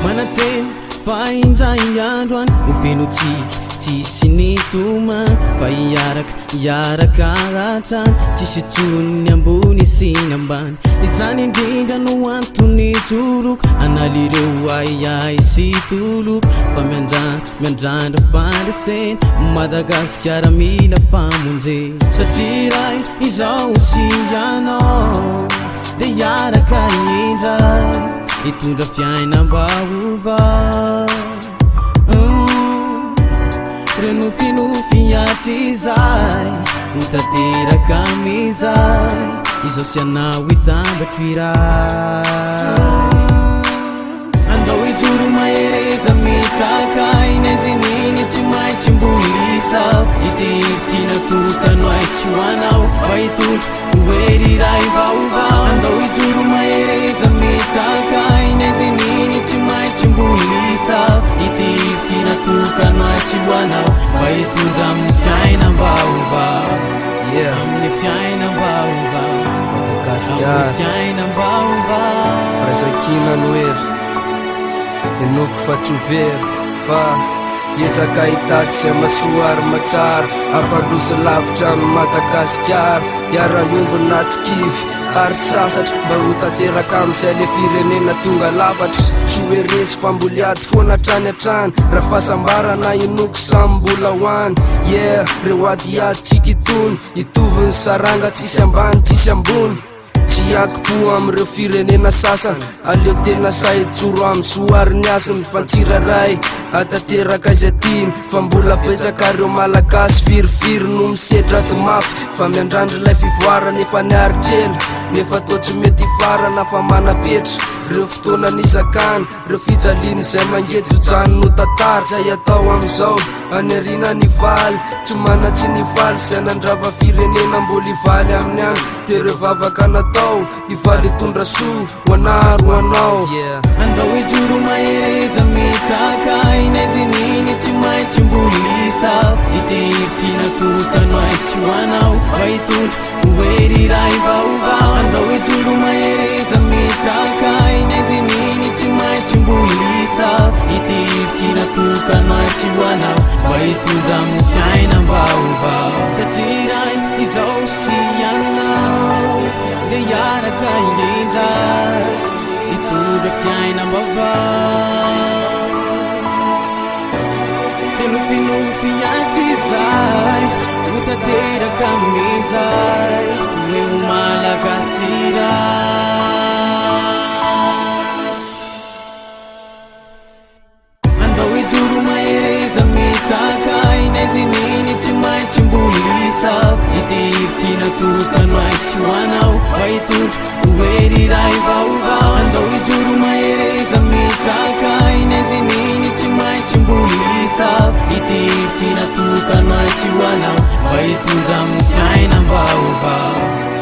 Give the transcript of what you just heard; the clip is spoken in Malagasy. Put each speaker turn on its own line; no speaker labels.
Manateny fa indray andro any ho fenotsika tsisy nitoma fa iaraka ratrany tsisy tsonony ambony sy ny ambany izany indrindra no antony joroko analireo aiai sy toloko fa miandrandra fandreseny Madagasikara mila famonjeny satria ray izao sy ianao de iaraka indray itondra fiainam-bahoava renofinofi atrizay hotanteraka amizay izao sy anao hitambatro iray andao ijoro mahereza mitraka inenzininy tsy maintsy mbolisa itirtina tokano aisy hoanao fa hitondra hoery ray vaovao andao ijoro mahereza mitraka inenzininy tsy maintsy mbolisa itirtina tokano aisy hoanao fa hitondra amin'ny fiainam-baovao amin'ny fiainam-baovao
Madagasikara
fiainam-baovao
Fraisakina noery enoko fa tsovery fa ezaka hitady zay masoary matsara ampandroso lavitra amin'ny Madagasikara iara-iomby natsikivy ary sasatra mba ho tanteraka amizay le firenena tonga lavatra tsy hoeresy fa mboliady foana atrany atrany raha fahasambarana enoko samy mbola hoany reo adiady tsika itony itovy ny saranga tsisy ambany tsisy ambony tsy akipo am'ireo firenena sasany aleo tena sahitsoro amy soary ny asiny fantsiraray atateraka izay tiny fa mbola betsaka reo malagasy firifiry no misedra dy mafy fa miandrandry lay fivoarana efa niaritrela nefa atao tsy mety farana fa manapetra reo fotoana nizakany reo fijaliny zay mangejojany no tatary zay atao amizao anyarina nivaly tsy manatsy nivaly zay nandrava firenena mbola ivaly amin'ny any de reo vavaka natao ivaly tondra soa hoanaro anao
andao ijoro mahereza mitraka inenzininy tsy maintsy mbolisa itirtina tokano aisy hoanao fa hitondra hoery ray vaovao andao ijoro mahereza mitraka inenzininy tsy maintsy mbolisa itirtina tokano aisy hoanao fa hitondra amin'ny fiainam-baovao satria ray izao sy ianao de iaraka indray itondra fiainam-baovao renofinofi atrizay hotanteraka amizay eo Malagasy andao ijoro mahereza mitraka inenzininy tsy maintsy mbolisa itirtina tokano aisy hoanao fa hitondra hoery ray vaovao andao ijoro mahereza mitraka inenzininy tsy maintsy mbolisa itirtina tokano aisy hoanao fa hitondra amin'ny fiainam-baovao